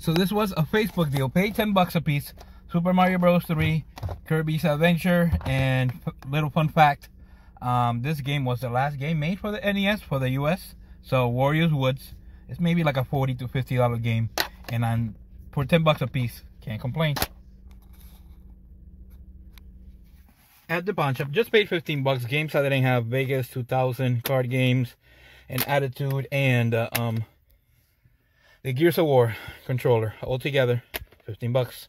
So this was a Facebook deal. Paid 10 bucks a piece. Super Mario Bros. 3, Kirby's Adventure, and little fun fact, this game was the last game made for the NES for the US. So Warriors Woods, it's maybe like a $40 to $50 game, and for 10 bucks a piece, can't complain. At the pawn shop, just paid 15 bucks. Games that didn't have Vegas 2000 card games, and Attitude, and the Gears of War controller, all together 15 bucks.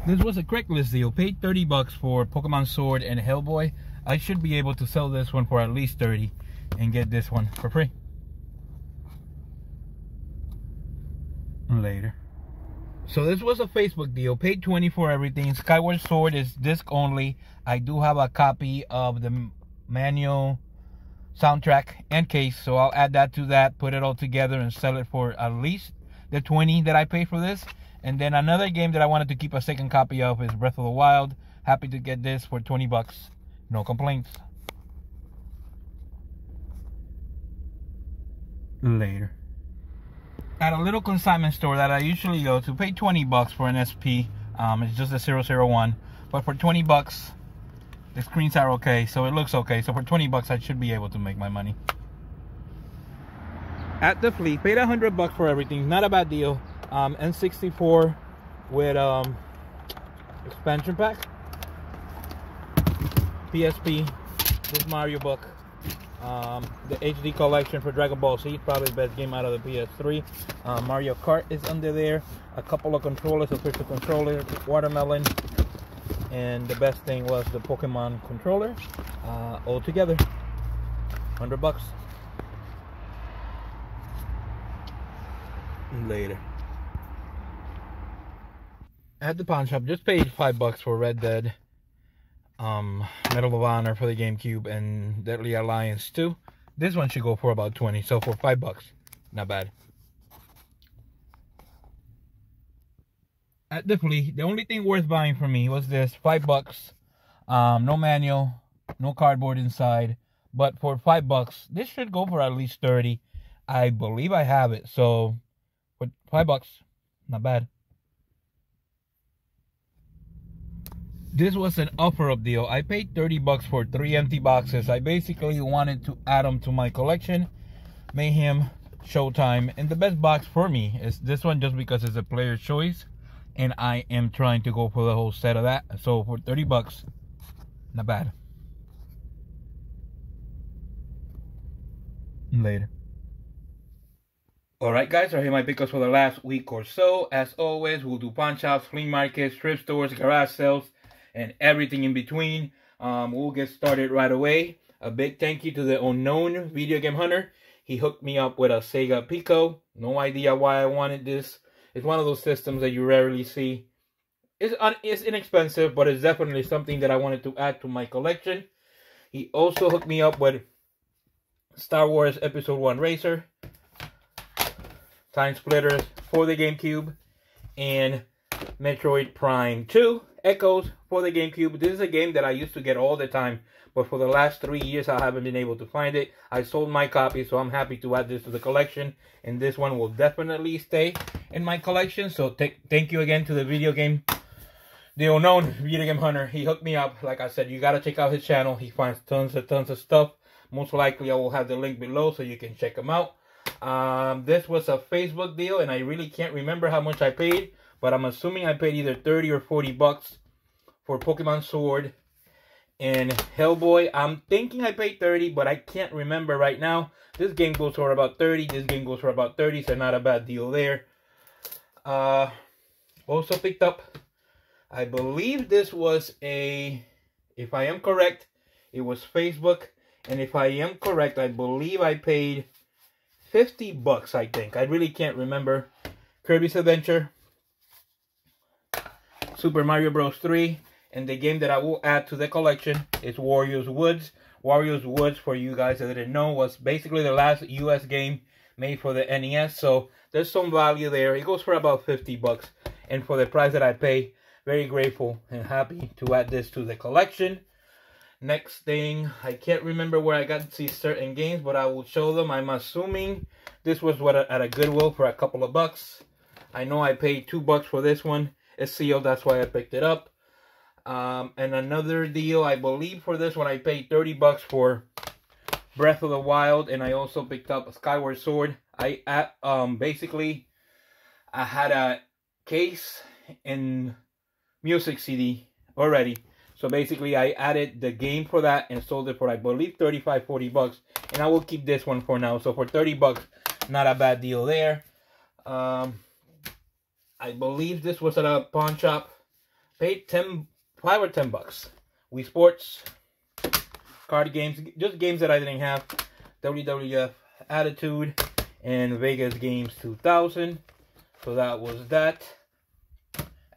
This was a Craigslist deal. Paid 30 bucks for Pokemon Sword and Hellboy. I should be able to sell this one for at least 30 and get this one for free. Later. So this was a Facebook deal. Paid 20 for everything. Skyward Sword is disc only. I do have a copy of the manual, soundtrack, and case, so I'll add that to that, put it all together, and sell it for at least the 20 that I paid for this. And then another game that I wanted to keep a second copy of is Breath of the Wild. Happy to get this for 20 bucks. No complaints. Later. At a little consignment store that I usually go to, pay 20 bucks for an SP. It's just a 001. But for 20 bucks, the screens are okay, so it looks okay. So for 20 bucks, I should be able to make my money. At the Flea, paid 100 bucks for everything. Not a bad deal. N64 with expansion pack, PSP, this Mario book, the HD collection for Dragon Ball Z, probably the best game out of the PS3. Mario Kart is under there, a couple of controllers, official controllers, watermelon, and the best thing was the Pokemon controller, all together, 100 bucks. Later. At the pawn shop, just paid 5 bucks for Red Dead, Medal of Honor for the GameCube, and Deadly Alliance 2. This one should go for about 20, so for 5 bucks, not bad. At the Flea, the only thing worth buying for me was this, 5 bucks. No manual, no cardboard inside, but for 5 bucks, this should go for at least 30. I believe I have it, so for 5 bucks, not bad. This was an offer-up deal. I paid 30 bucks for 3 empty boxes. I basically wanted to add them to my collection. Mayhem, Showtime, and the best box for me is this one, just because it's a player's choice, and I am trying to go for the whole set of that. So for 30 bucks, not bad. Later. Alright guys, right here my pickups for the last week or so. As always, we'll do pawn shops, flea markets, thrift stores, garage sales, and everything in between. We'll get started right away. A big thank you to the unknown video game hunter. He hooked me up with a Sega Pico. No idea why I wanted this. It's one of those systems that you rarely see. It's inexpensive, but it's definitely something that I wanted to add to my collection. He also hooked me up with Star Wars Episode 1 Racer, Time Splitters for the GameCube, and Metroid Prime 2 Echoes for the GameCube. This is a game that I used to get all the time, but for the last 3 years I haven't been able to find it. I sold my copy, so I'm happy to add this to the collection, and this one will definitely stay in my collection. So thank you again to the unknown video game hunter. He hooked me up. Like I said, you gotta check out his channel. He finds tons of stuff. Most likely I will have the link below so you can check him out. This was a Facebook deal, and I really can't remember how much I paid, but I'm assuming I paid either 30 or 40 bucks for Pokemon Sword and Hellboy. I'm thinking I paid 30, but I can't remember right now. This game goes for about 30. This game goes for about 30, so not a bad deal there. Also picked up, I believe this was if I am correct, it was Facebook. And if I am correct, I believe I paid 50 bucks, I think. I really can't remember. Kirby's Adventure, Super Mario Bros. 3, and the game that I will add to the collection is Warriors Woods. Warriors Woods, for you guys that didn't know, was basically the last US game made for the NES. So there's some value there. It goes for about 50 bucks. And for the price that I pay, very grateful and happy to add this to the collection. Next thing, I can't remember where I got to see certain games, but I will show them. I'm assuming this was at a Goodwill for a couple of bucks. I know I paid $2 for this one. It's sealed, that's why I picked it up. And another deal, I believe for this one, I paid $30 for Breath of the Wild, and I also picked up a Skyward Sword. Basically, I had a case and music CD already. So basically, I added the game for that and sold it for, I believe, 35, 40 bucks. And I will keep this one for now. So for 30 bucks, not a bad deal there. I believe this was at a pawn shop. Paid 5 or 10 bucks. Wii Sports, card games, just games that I didn't have. WWF Attitude and Vegas Games 2000. So that was that.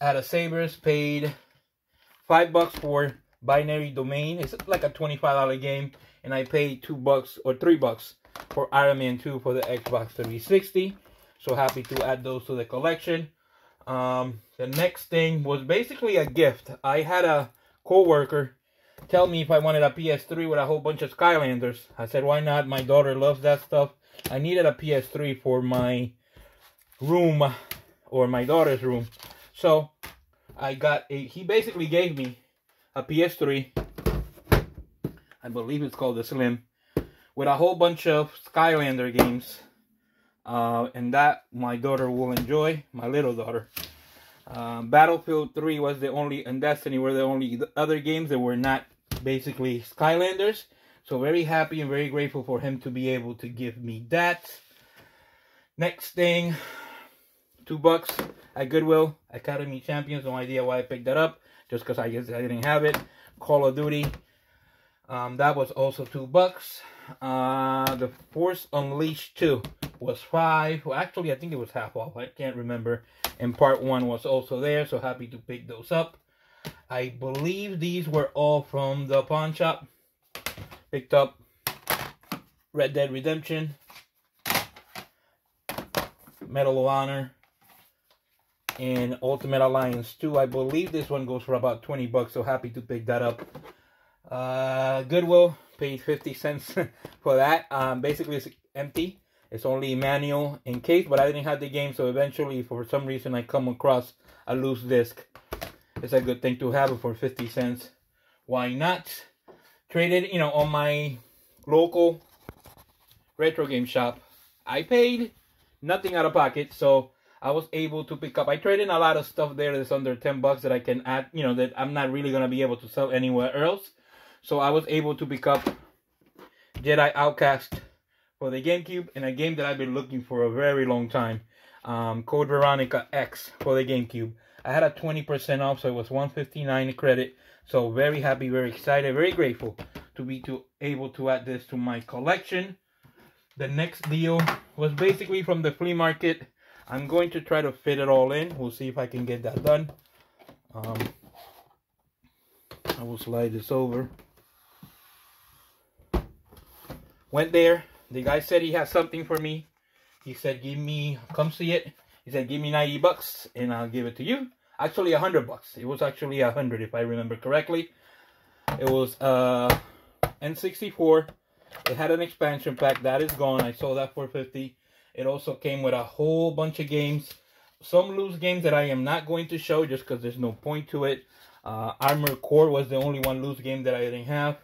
At a Sabres, paid $5 for Binary Domain. It's like a $25 game, and I paid $2 or $3 for Iron Man 2 for the Xbox 360. So happy to add those to the collection. The next thing was basically a gift. I had a co-worker tell me if I wanted a PS3 with a whole bunch of Skylanders. I said, why not? My daughter loves that stuff. I needed a PS3 for my room, or my daughter's room. So he basically gave me a PS3. I believe it's called the Slim, with a whole bunch of Skylander games. And that my daughter will enjoy, my little daughter. Battlefield 3 was the only, and Destiny were the only other games that were not basically Skylanders. So very happy and very grateful for him to be able to give me that. Next thing, $2 at Goodwill, Academy Champions. No idea why I picked that up, just because I guess I didn't have it. Call of Duty, that was also $2. The Force Unleashed 2 was $5. Well, actually, I think it was half off. I can't remember. And part 1 was also there, so happy to pick those up. I believe these were all from the pawn shop. Picked up Red Dead Redemption, Medal of Honor, and Ultimate Alliance 2. I believe this one goes for about 20 bucks, so happy to pick that up. Goodwill, paid 50 cents for that. Basically, it's empty. It's only manual and case, but I didn't have the game, so eventually, for some reason, I come across a loose disc. It's a good thing to have it for 50 cents. Why not? Traded, on my local retro game shop. I paid nothing out of pocket, so I was able to pick up. I traded in a lot of stuff there that's under 10 bucks that I can add, that I'm not really going to be able to sell anywhere else. So I was able to pick up Jedi Outcast for the GameCube, and a game that I've been looking for a very long time. Code Veronica X for the GameCube. I had a 20% off, so it was $159 credit. So very happy, very excited, very grateful to be able to add this to my collection. The next deal was basically from the flea market. I'm going to try to fit it all in. We'll see if I can get that done. I will slide this over. Went there. The guy said he has something for me. He said, come see it. He said, give me 90 bucks and I'll give it to you. Actually, 100 bucks. It was actually 100 if I remember correctly. It was N64. It had an expansion pack. That is gone. I sold that for 50. It also came with a whole bunch of games. Some loose games that I am not going to show just because there's no point to it. Armored Core was the only one loose game that I didn't have.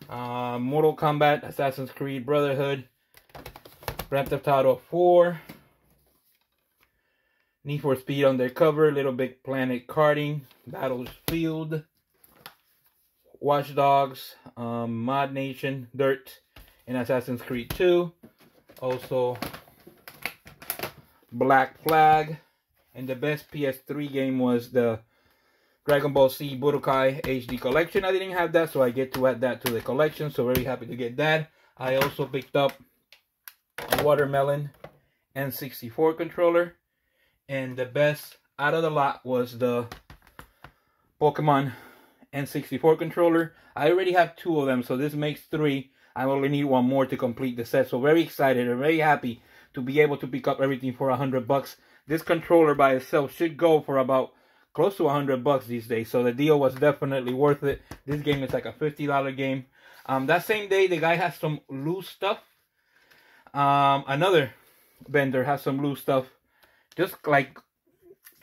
Mortal Kombat, Assassin's Creed Brotherhood, Grand Theft Auto 4, Need for Speed Undercover, Little Big Planet Karting, Battlefield, Watch Dogs, Mod Nation, Dirt, and Assassin's Creed 2. Also, Black Flag, and the best PS3 game was the Dragon Ball Z Budokai HD Collection. I didn't have that, so I get to add that to the collection, so very happy to get that. I also picked up a Watermelon N64 controller, and the best out of the lot was the Pokémon N64 controller. I already have 2 of them, so this makes 3. I only need 1 more to complete the set, so very excited and very happy to be able to pick up everything for 100 bucks. This controller by itself should go for about close to $100 these days. So the deal was definitely worth it. This game is like a $50 game. That same day, the guy has some loose stuff. Another vendor has some loose stuff. Just like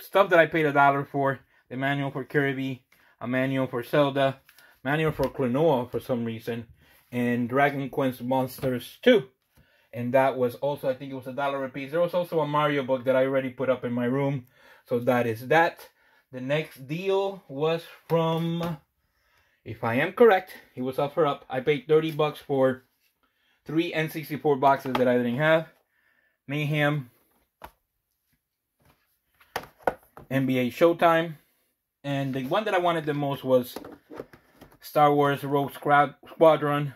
stuff that I paid $1 for. The manual for Kirby, a manual for Zelda, manual for Klonoa for some reason, and Dragon Quest Monsters 2. And that was also, I think it was $1 a piece. There was also a Mario book that I already put up in my room. So that is that. The next deal was from, if I am correct, it was Offer Up. I paid $30 for 3 N64 boxes that I didn't have. Mayhem, NBA Showtime, and the one that I wanted the most was Star Wars Rogue Squadron.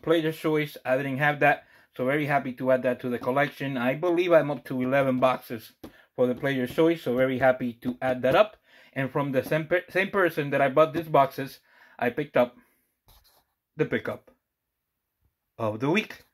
Player's Choice, I didn't have that, so very happy to add that to the collection. I believe I'm up to 11 boxes for the Player's Choice, so very happy to add that up. And from the same person that I bought these boxes, I picked up the pickup of the week.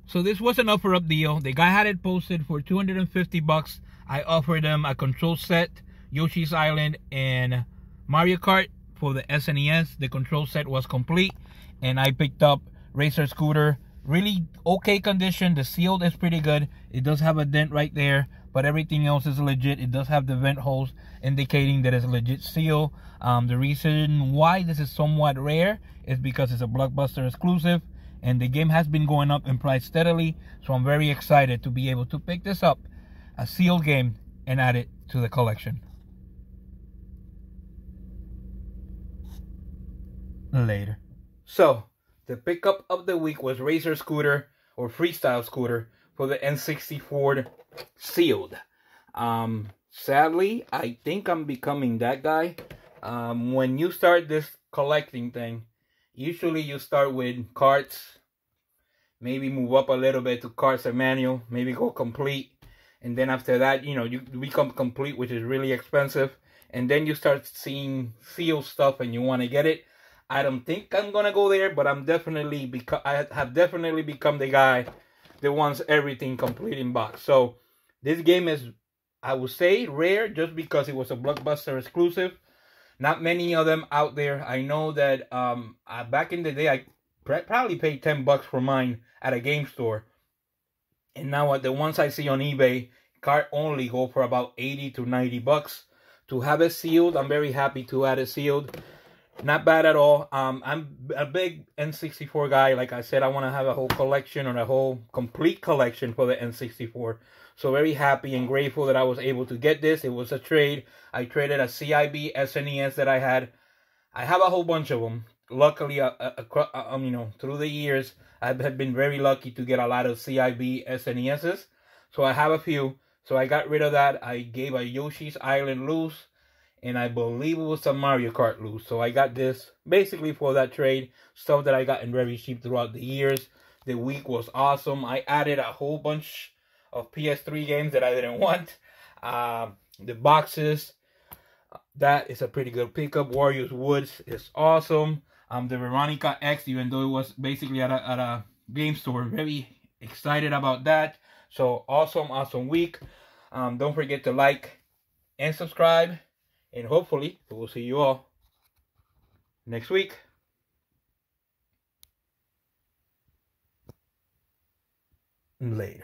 So this was an Offer Up deal. The guy had it posted for $250. I offered him a control set, Yoshi's Island, and Mario Kart for the SNES. The control set was complete, and I picked up Racer Scooter. Really okay condition. The seal is pretty good. It does have a dent right there, but everything else is legit. It does have the vent holes indicating that it's a legit seal. The reason why this is somewhat rare is because it's a Blockbuster exclusive, and the game has been going up in price steadily, so I'm very excited to be able to pick this up, a sealed game, and add it to the collection. Later. So, the pickup of the week was Racer Scooter, or Freestyle Scooter, for the N64 sealed. Sadly, I think I'm becoming that guy. When you start this collecting thing, usually you start with carts, maybe move up a little bit to carts and manual, maybe go complete, and then after that, you know, you become complete, which is really expensive, and then you start seeing sealed stuff and you want to get it. I don't think I'm gonna go there, but I have definitely become the guy that wants everything complete in box. So this game is, I would say, rare just because it was a Blockbuster exclusive. Not many of them out there. I know that back in the day, I probably paid $10 for mine at a game store. And now the ones I see on eBay, cart only, go for about 80 to 90 bucks. To have it sealed, I'm very happy to add it sealed. Not bad at all. I'm a big N64 guy. Like I said, I want to have a whole collection, or a whole complete collection for the N64. So very happy and grateful that I was able to get this. It was a trade. I traded a CIB SNES that I had. I have a whole bunch of them. Luckily, you know, through the years, I've been very lucky to get a lot of CIB SNESs. So I have a few. So I got rid of that. I gave a Yoshi's Island loose, and I believe it was a Mario Kart loose. So I got this basically for that trade. Stuff that I gotten very cheap throughout the years. The week was awesome. I added a whole bunch of PS3 games that I didn't want. The boxes, that is a pretty good pickup. Warriors Woods is awesome. The Veronica X, even though it was basically at a game store, very excited about that. So awesome week. Don't forget to like and subscribe. And hopefully, we will see you all next week. Later.